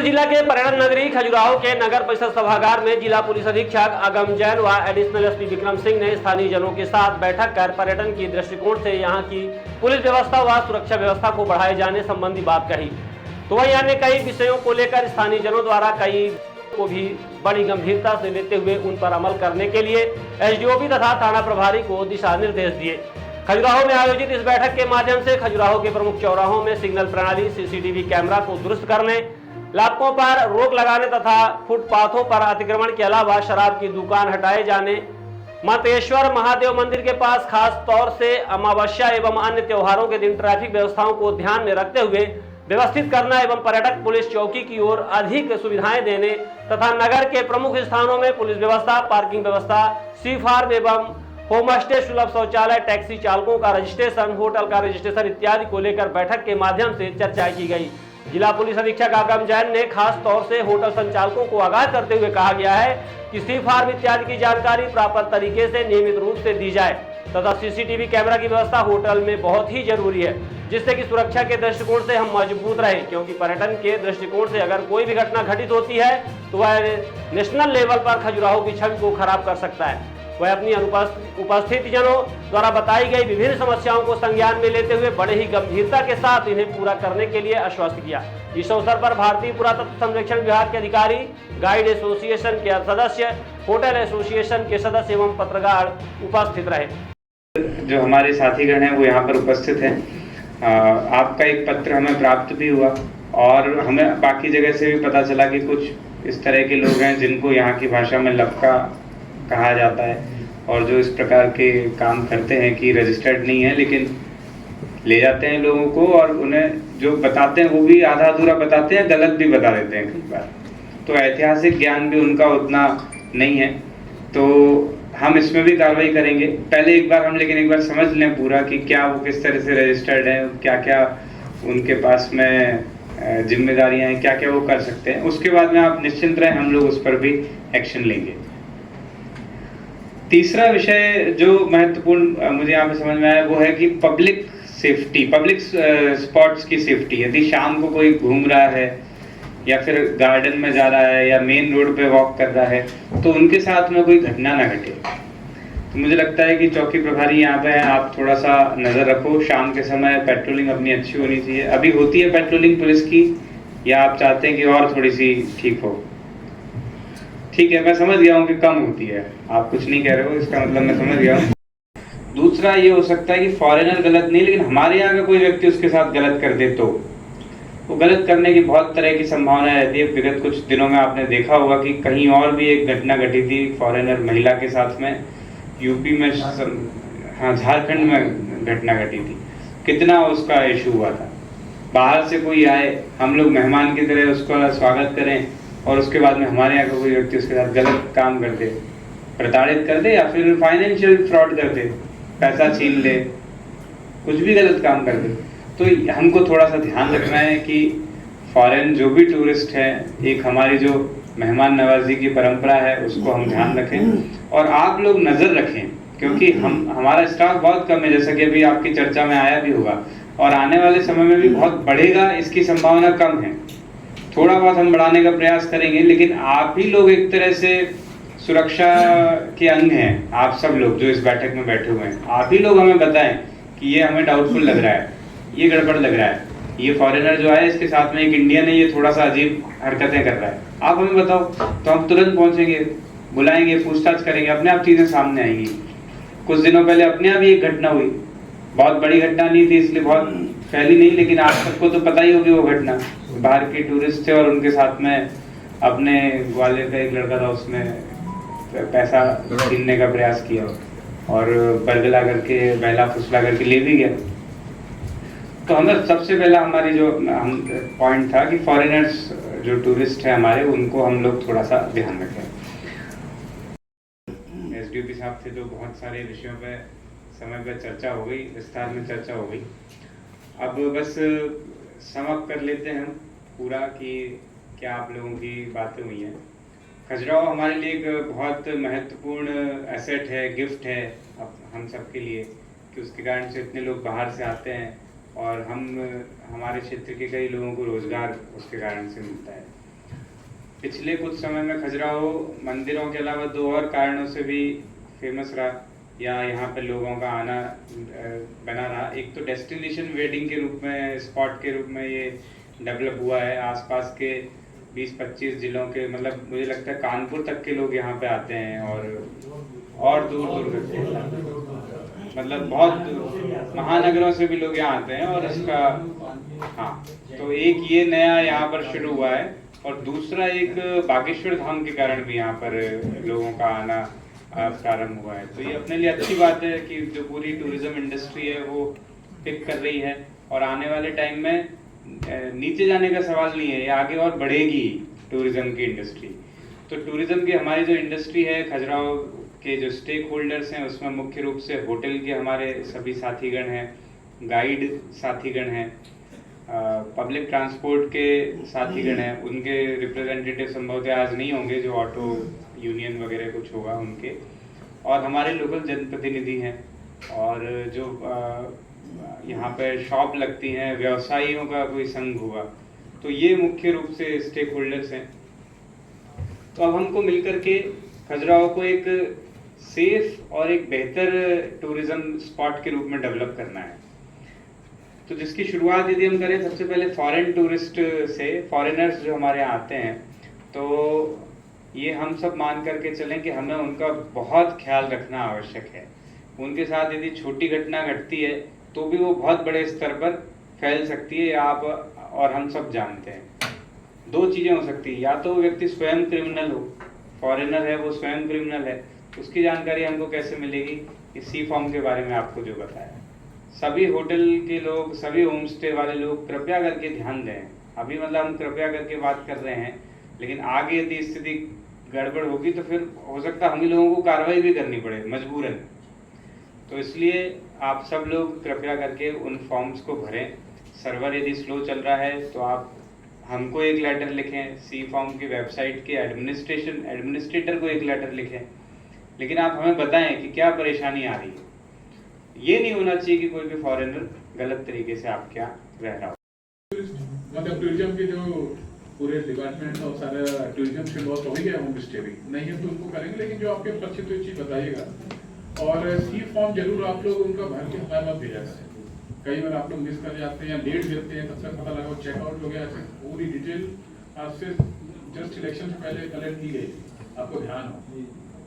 जिला के पर्यटन नगरी खजुराहो के नगर परिषद सभागार में जिला पुलिस अधीक्षक अगम जैन व एडिशनल एसपी विक्रम सिंह ने स्थानीय जनों के साथ बैठक कर पर्यटन की दृष्टिकोण से यहां की पुलिस व्यवस्था व सुरक्षा व्यवस्था को बढ़ाए जाने संबंधी बात कही। तो वहीं अन्य कई विषयों को लेकर स्थानीय जनों द्वारा कई को भी बड़ी गंभीरता से लेते हुए उन पर अमल करने के लिए एसडीओपी तथा थाना प्रभारी को दिशा निर्देश दिए। खजुराहो में आयोजित इस बैठक के माध्यम से खजुराहो के प्रमुख चौराहों में सिग्नल प्रणाली, सीसीटीवी कैमरा को दुरुस्त करने, लाभों पर रोक लगाने तथा फुटपाथों पर अतिक्रमण के अलावा शराब की दुकान हटाए जाने, मातेश्वर महादेव मंदिर के पास खास तौर से अमावस्या एवं अन्य त्योहारों के दिन ट्रैफिक व्यवस्थाओं को ध्यान में रखते हुए व्यवस्थित करना एवं पर्यटक पुलिस चौकी की ओर अधिक सुविधाएं देने तथा नगर के प्रमुख स्थानों में पुलिस व्यवस्था, पार्किंग व्यवस्था, सी फार्म एवं होम स्टे, सुलभ शौचालय, टैक्सी चालकों का रजिस्ट्रेशन, होटल का रजिस्ट्रेशन इत्यादि को लेकर बैठक के माध्यम से चर्चा की गई। जिला पुलिस अधीक्षक आगम जैन ने खास तौर से होटल संचालकों को आगाह करते हुए कहा गया है कि सी फार्म इत्यादि की जानकारी प्राप्त तरीके से नियमित रूप से दी जाए तथा सीसीटीवी कैमरा की व्यवस्था होटल में बहुत ही जरूरी है, जिससे कि सुरक्षा के दृष्टिकोण से हम मजबूत रहे, क्योंकि पर्यटन के दृष्टिकोण से अगर कोई भी घटना घटित होती है तो वह नेशनल लेवल पर खजुराहो की छवि को खराब कर सकता है। वह अपनी उपस्थित जनों द्वारा बताई गई विभिन्न समस्याओं को संज्ञान में लेते हुए बड़े ही गंभीरता के साथ इन्हें पूरा करने के लिए आश्वस्त किया। इस अवसर पर भारतीय पुरातत्व संरक्षण विभाग के अधिकारी, गाइड एसोसिएशन के सदस्य, होटल एसोसिएशन के सदस्य एवं पत्रकार उपस्थित रहे। जो हमारे साथीगण हैं वो यहाँ पर उपस्थित हैं। आपका एक पत्र हमें प्राप्त भी हुआ और हमें बाकी जगह से भी पता चला कि कुछ इस तरह के लोग हैं जिनको यहाँ की भाषा में लपका कहा जाता है और जो इस प्रकार के काम करते हैं कि रजिस्टर्ड नहीं है, लेकिन ले जाते हैं लोगों को और उन्हें जो बताते हैं वो भी आधा अधूरा बताते हैं, गलत भी बता देते हैं कई बार। तो ऐतिहासिक ज्ञान भी उनका उतना नहीं है, तो हम इसमें भी कार्रवाई करेंगे। पहले एक बार समझ लें पूरा कि क्या वो किस तरह से रजिस्टर्ड है, क्या क्या उनके पास में जिम्मेदारियां हैं, क्या क्या वो कर सकते हैं। उसके बाद में आप निश्चिंत रहें, हम लोग उस पर भी एक्शन लेंगे। तीसरा विषय जो महत्वपूर्ण मुझे यहाँ पे समझ में आया वो है कि पब्लिक सेफ्टी, पब्लिक स्पॉट्स की सेफ्टी। यदि शाम को कोई घूम रहा है या फिर गार्डन में जा रहा है या मेन रोड पे वॉक कर रहा है तो उनके साथ में कोई घटना ना घटे। तो मुझे लगता है कि चौकी प्रभारी यहाँ पे हैं, आप थोड़ा सा नजर रखो। शाम के समय पेट्रोलिंग अपनी अच्छी होनी चाहिए। अभी होती है पेट्रोलिंग पुलिस की, या आप चाहते हैं कि और थोड़ी सी ठीक हो? ठीक है, मैं समझ गया हूँ कि कम होती है, आप कुछ नहीं कह रहे हो, इसका मतलब मैं समझ गया हूँ। दूसरा ये हो सकता है कि फॉरेनर गलत नहीं, लेकिन हमारे यहाँ का कोई व्यक्ति उसके साथ गलत कर दे तो वो गलत करने की बहुत तरह की संभावना रहती है। विगत कुछ दिनों में आपने देखा होगा कि कहीं और भी एक घटना घटी थी फॉरेनर महिला के साथ में, यूपी में, हाँ झारखंड में घटना घटी थी। कितना उसका इशू हुआ था। बाहर से कोई आए, हम लोग मेहमान की तरह उसका स्वागत करें और उसके बाद में हमारे यहाँ का कोई व्यक्ति उसके साथ गलत काम कर दे, प्रताड़ित कर दे या फिर फाइनेंशियल फ्रॉड कर दे, पैसा छीन ले, कुछ भी गलत काम कर दे। तो हमको थोड़ा सा ध्यान रखना है कि फॉरेन जो भी टूरिस्ट है, एक हमारी जो मेहमान नवाजी की परंपरा है उसको हम ध्यान रखें और आप लोग नजर रखें, क्योंकि हमारा स्टाफ बहुत कम है, जैसा कि अभी आपकी चर्चा में आया भी होगा, और आने वाले समय में भी बहुत बढ़ेगा, इसकी संभावना कम है। थोड़ा बहुत हम बढ़ाने का प्रयास करेंगे, लेकिन आप ही लोग एक तरह से सुरक्षा के अंग हैं। आप सब लोग जो इस बैठक में बैठे हुए हैं, आप ही लोग हमें बताएं कि ये हमें डाउटफुल लग रहा है, ये गड़बड़ लग रहा है, ये फॉरेनर जो है इसके साथ में एक इंडियन है, ये थोड़ा सा अजीब हरकतें कर रहा है। आप हमें बताओ तो हम तुरंत पहुंचेंगे, बुलाएंगे, पूछताछ करेंगे, अपने आप चीजें सामने आएंगी। कुछ दिनों पहले अपने आप ही एक घटना हुई, बहुत बड़ी घटना नहीं थी इसलिए बहुत फैली नहीं, लेकिन आप सबको तो पता ही होगी वो घटना। बाहर के टूरिस्ट थे और उनके साथ में अपने ग्वालियर का एक लड़का था, उसने पैसा छीनने का प्रयास किया और बरगला करके, बहला फुसला करके ले भी गया। तो हमें सबसे पहला हमारी जो पॉइंट था कि फॉरेनर्स जो टूरिस्ट है हमारे, उनको हम लोग थोड़ा सा ध्यान रखें। एसडीओपी साहब थे तो बहुत सारे विषयों पे समय पर चर्चा हो गई, विस्तार में चर्चा हो गई। अब बस समअप कर लेते हैं हम पूरा कि क्या आप लोगों की बातें हुई हैं। खजुराहो हमारे लिए एक बहुत महत्वपूर्ण एसेट है, गिफ्ट है हम सब के लिए, कि उसके कारण से इतने लोग बाहर से आते हैं और हमारे क्षेत्र के कई लोगों को रोजगार उसके कारण से मिलता है। पिछले कुछ समय में खजुराहो मंदिरों के अलावा दो और कारणों से भी फेमस रहा या यहाँ पे लोगों का आना बना रहा। एक तो डेस्टिनेशन वेडिंग के रूप में, स्पॉट के रूप में ये डेवलप हुआ है। आसपास के 20-25 जिलों के, मतलब मुझे लगता है कानपुर तक के लोग यहाँ पे आते हैं और दूर दूर तक के, मतलब बहुत महानगरों से भी लोग यहाँ आते हैं। और इसका हाँ, तो एक ये नया यहाँ पर शुरू हुआ है और दूसरा एक बागेश्वर धाम के कारण भी यहाँ पर लोगों का आना प्रारंभ हुआ है। तो ये अपने लिए अच्छी बात है कि जो पूरी टूरिज्म इंडस्ट्री है वो पिक कर रही है और आने वाले टाइम में नीचे जाने का सवाल नहीं है, ये आगे और बढ़ेगी टूरिज्म की इंडस्ट्री। तो टूरिज्म की हमारी जो इंडस्ट्री है, खजुराहो के जो स्टेक होल्डर्स हैं उसमें मुख्य रूप से होटल के हमारे सभी साथीगण हैं, गाइड साथीगण हैं, पब्लिक ट्रांसपोर्ट के साथीगण हैं, उनके रिप्रेजेंटेटिव संभवतः आज नहीं होंगे, जो ऑटो यूनियन वगैरह कुछ होगा उनके, और हमारे लोकल जनप्रतिनिधि हैं, और जो यहाँ पे शॉप लगती हैं, व्यवसायियों का कोई संघ होगा। तो ये मुख्य रूप से स्टेक होल्डर्स हैं। तो अब हमको मिलकर के खजुराहो को एक सेफ और एक बेहतर टूरिज्म स्पॉट के रूप में डेवलप करना है। तो जिसकी शुरुआत यदि हम करें सबसे पहले फॉरेन टूरिस्ट से, फॉरेनर्स जो हमारे यहाँ आते हैं, तो ये हम सब मान करके चलें कि हमें उनका बहुत ख्याल रखना आवश्यक है। उनके साथ यदि छोटी घटना घटती है तो भी वो बहुत बड़े स्तर पर फैल सकती है, आप और हम सब जानते हैं। दो चीज़ें हो सकती है, या तो वो व्यक्ति स्वयं क्रिमिनल हो, फॉरेनर है वो स्वयं क्रिमिनल है, उसकी जानकारी हमको कैसे मिलेगी? इस सी फॉर्म के बारे में आपको जो बताया। सभी होटल के लोग, सभी होम स्टे वाले लोग कृपया करके ध्यान दें। अभी मतलब हम कृपया करके बात कर रहे हैं, लेकिन आगे यदि स्थिति गड़बड़ होगी तो फिर हो सकता है हम ही लोगों को कार्रवाई भी करनी पड़े मजबूरन। तो इसलिए आप सब लोग कृपया करके उन फॉर्म्स को भरें। सर्वर यदि स्लो चल रहा है तो आप हमको एक लेटर लिखें, सी फॉर्म की वेबसाइट के एडमिनिस्ट्रेटर को एक लेटर लिखें, लेकिन आप हमें बताएं कि क्या परेशानी आ रही है। ये नहीं होना चाहिए कि कोई भी फॉरेनर गलत तरीके से आपके यहाँ रह रहा हो। मतलब टूरिज्म के जो पूरे डिपार्टमेंट और सारा टूरिज्म से बहुत हो गया, होम स्टे भी नहीं है तो उनको करेंगे, लेकिन जो आपके परिचित हुई चीज बताइएगा। और सी फॉर्म जरूर आप लोग उनका भर के हमारे मत भेजा करें। कई बार आप लोग मिस कर जाते हैं या लेट देते हैं, तब तक पता लगा चेकआउट हो गया। ऐसे पूरी डिटेल आपसे जस्ट इलेक्शन से पहले कलेक्ट की गई, आपको ध्यान हो।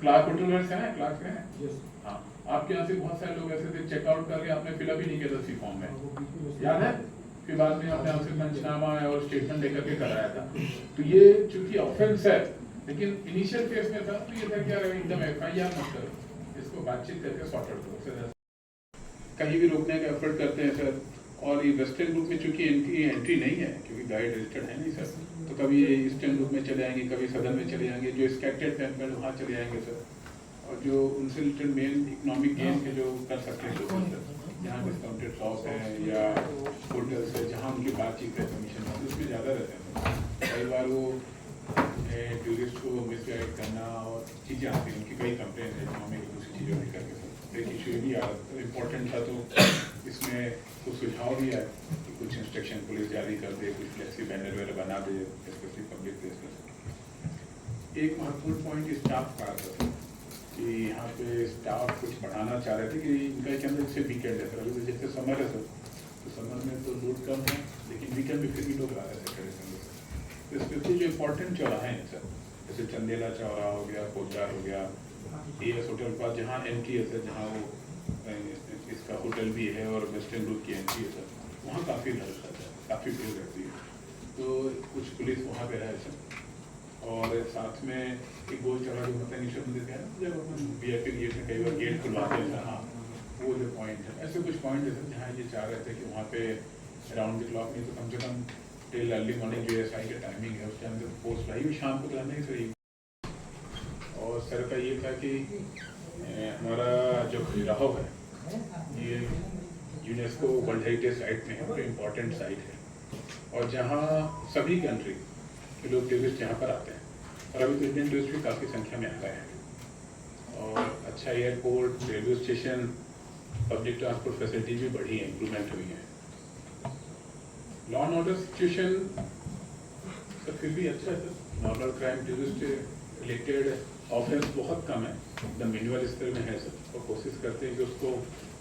क्लार्क होटल से है, क्लार्क से है, हाँ, आपके यहाँ से बहुत सारे लोग ऐसे थे चेकआउट करके आपने फिलअप ही नहीं किया था सी फॉर्म में, याद है? फिर बाद में आपने हमसे पंचनामा और स्टेटमेंट लेकर के कराया था। तो ये चूंकि ऑफेंस है, लेकिन इनिशियल फेज में था तो ये था कि एकदम FIR मत करो, इसको बातचीत करके सॉर्ट आउट करो। कहीं भी रोकने का एफर्ट करते हैं सर। और ये वेस्टर्न ग्रुप में चूंकि एंट्री नहीं है, क्योंकि गाइड रजिस्टर्ड है नहीं सर, तो कभी ये ईस्टर्न ग्रुप में चले जाएंगे, कभी सदर्न में चले जाएंगे, जो स्कैटर्ड टेम्पल वहाँ चले जाएंगे सर। और जो उनसे रिलेटेड मेन इकोनॉमिक गेन के जो कर सकते हैं लोग सर, जहाँ डिस्काउंटेड शॉप है या होटल्स है, जहाँ उनकी बातचीत है कमीशन है, उसमें ज़्यादा रहते हैं। कई बार वो टूरिस्ट को मिसगाइड करना और चीज़ें आती हैं, उनकी कई कंप्लेन है, हमें दूसरी चीज़ों में करके सर एक इशू भी इम्पोर्टेंट था। तो इसमें कुछ सुझाव भी आए कि कुछ इंस्ट्रक्शन पुलिस जारी कर दे, कुछ फ्लेक्सी बैनर वगैरह बना दे, स्पेशली पब्लिक प्लेस में। एक महत्वपूर्ण पॉइंट स्टाफ का था कि यहाँ पे स्टाफ कुछ बढ़ाना चाह रहे थे कि इनका क्या जैसे वीकेंड है सर, अभी तो जैसे समर है सर, तो समर में तो लोड कम है, लेकिन वीकेंड में फिर भी लोग आ रहे थे खड़े संडे से। तो स्पेशली जो इम्पोर्टेंट चौराहे हैं सर, जैसे चंदेला चौराहा हो गया, कोचार हो गया, AS होटल का जहाँ एंट्री है सर, जहाँ वो इसका होटल भी है और वेस्टर्न रूट की एंट्री है सर, वहाँ काफ़ी रश रहता है, काफ़ी भीड़ रहती है। तो कुछ पुलिस वहाँ पे है सर। और साथ में एक गोल चौराहा जो होता है नीचे मंदिर का है, जब अपन VIP गेट में कई बार गेट खुलवाते हैं सर, हाँ वो जो पॉइंट है, ऐसे कुछ पॉइंट है सर जहाँ ये चाह रहे थे कि वहाँ पे अराउंड द क्लॉक नहीं तो कम से कम टिल अर्ली मॉर्निंग जो SI का टाइमिंग है उस टाइम से पोस्ट लाई भी शाम को लाने सर। और सर का ये था कि हमारा जो खजुराहो है ये यूनेस्को वर्ल्ड हेरिटेज साइट में है, बड़ी इम्पोर्टेंट साइट है, और जहाँ सभी कंट्री के लोग टूरिस्ट यहाँ पर आते हैं, और अभी तो इंडियन टूरिस्ट भी काफ़ी संख्या में आ गए हैं। और अच्छा airport, railway station, public transport facility भी बढ़ी है, इम्प्रूवमेंट हुई है। Law and order situation sir फिर भी अच्छा है sir, normal crime tourist related offence बहुत कम है, एकदम मिनिमल स्तर में है सर, और कोशिश करते हैं कि उसको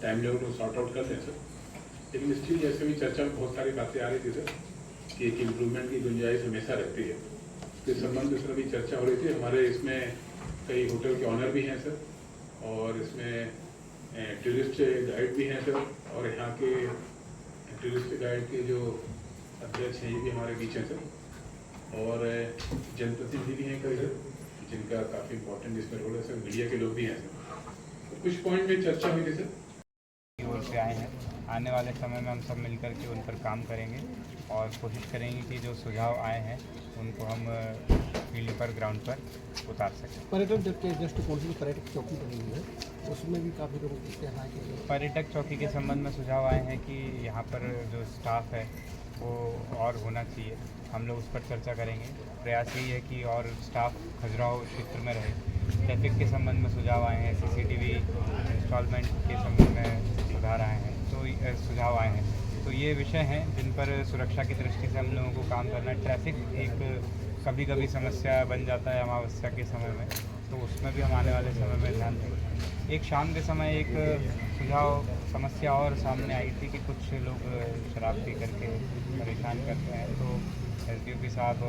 टाइम लेवल में सॉर्ट आउट कर दें सर। लेकिन स्टिल जैसे भी चर्चा में बहुत सारी बातें आ रही थी सर कि एक इम्प्रूवमेंट की गुंजाइश हमेशा रहती है, तो इस संबंध में सर अभी चर्चा हो रही थी। हमारे इसमें कई होटल के ऑनर भी हैं सर, और इसमें टूरिस्ट गाइड भी हैं सर, और यहाँ के टूरिस्ट गाइड के जो अध्यक्ष हैं ये भी हमारे बीच हैं सर, और जनप्रतिनिधि भी हैं कई सर, जिनका काफ़ी इंपॉर्टेंट इसमें रोल है सर, मीडिया के लोग भी हैं सर। तो कुछ पॉइंट में चर्चा हुई थी सर, ओर से आए हैं। आने वाले समय में हम सब मिलकर के उन पर काम करेंगे और कोशिश करेंगे कि जो सुझाव आए हैं उनको हम फील्ड पर, ग्राउंड पर उतार सकें। पर्यटन के दृष्टिकोण से पर्यटक चौकी बनी हुई है, उसमें भी काफ़ी लोगों की कहना है कि पर्यटक चौकी के संबंध में सुझाव आए हैं कि यहाँ पर जो स्टाफ है वो और होना चाहिए। हम लोग उस पर चर्चा करेंगे। प्रयास यही है कि और स्टाफ खजुराहो क्षेत्र में रहे। ट्रैफिक के संबंध में सुझाव आए हैं, CCTV इंस्टॉलमेंट के संबंध में सुधार आए हैं, तो सुझाव आए हैं। तो ये विषय हैं जिन पर सुरक्षा की दृष्टि से हम लोगों को काम करना है। ट्रैफिक एक कभी कभी समस्या बन जाता है अमावस्या के समय में, तो उसमें भी हम आने वाले समय में ध्यान देंगे। एक शाम के समय एक सुझाव समस्या और सामने आई थी कि कुछ लोग शराब पी करके परेशान करते हैं, तो SDOP साहब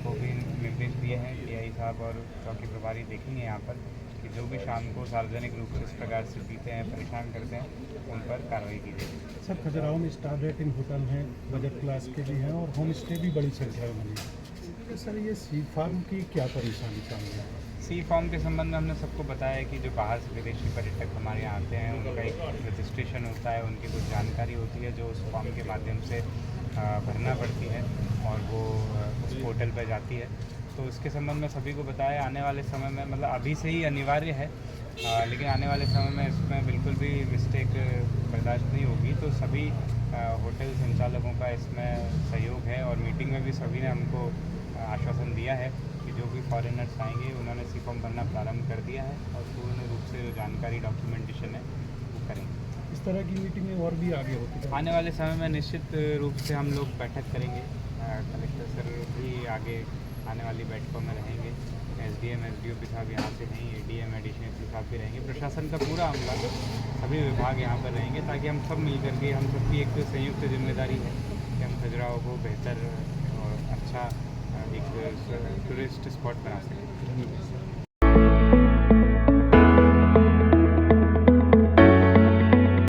को भी निर्देश दिए हैं, DI साहब और चौकी प्रभारी देखेंगे यहाँ पर कि जो भी शाम को सार्वजनिक रूप से इस प्रकार से पीते हैं, परेशान करते हैं, उन पर कार्रवाई की जाएगी। सर खजुराहो में स्टार रेटिंग होटल हैं, बजट क्लास के भी हैं और होम स्टे भी बड़ी संख्या में बनी है। तो सर ये सी फार्म की क्या परेशानी सामने है? सी फॉर्म के संबंध में हमने सबको बताया कि जो बाहर से विदेशी पर्यटक हमारे यहाँ आते हैं उनका एक रजिस्ट्रेशन होता है, उनकी कुछ जानकारी होती है जो उस फॉर्म के माध्यम से भरना पड़ती है और वो उस पोर्टल पर जाती है। तो इसके संबंध में सभी को बताया। आने वाले समय में मतलब अभी से ही अनिवार्य है, लेकिन आने वाले समय में इसमें बिल्कुल भी मिस्टेक बर्दाश्त नहीं होगी। तो सभी होटल संचालकों का इसमें सहयोग है और मीटिंग में भी सभी ने हमको आश्वासन दिया है कि जो भी फॉरेनर्स आएंगे उन्होंने सी फॉर्म भरना प्रारंभ कर दिया है और पूर्ण रूप से जो जानकारी डॉक्यूमेंटेशन है वो करेंगे। इस तरह की मीटिंगें और भी आगे होती है? आने वाले समय में निश्चित रूप से हम लोग बैठक करेंगे। कलेक्टर सर भी आगे आने वाली बैठकों में रहेंगे। SDM SDOP साहब यहाँ से नहीं, ADM एडिशनल साहब भी रहेंगे। प्रशासन का पूरा अमला, सभी विभाग यहाँ पर रहेंगे ताकि हम सब मिल करके, हम सबकी एक संयुक्त जिम्मेदारी है कि हम खजुराहो को बेहतर और अच्छा एक टूरिस्ट स्पॉट बना सकें।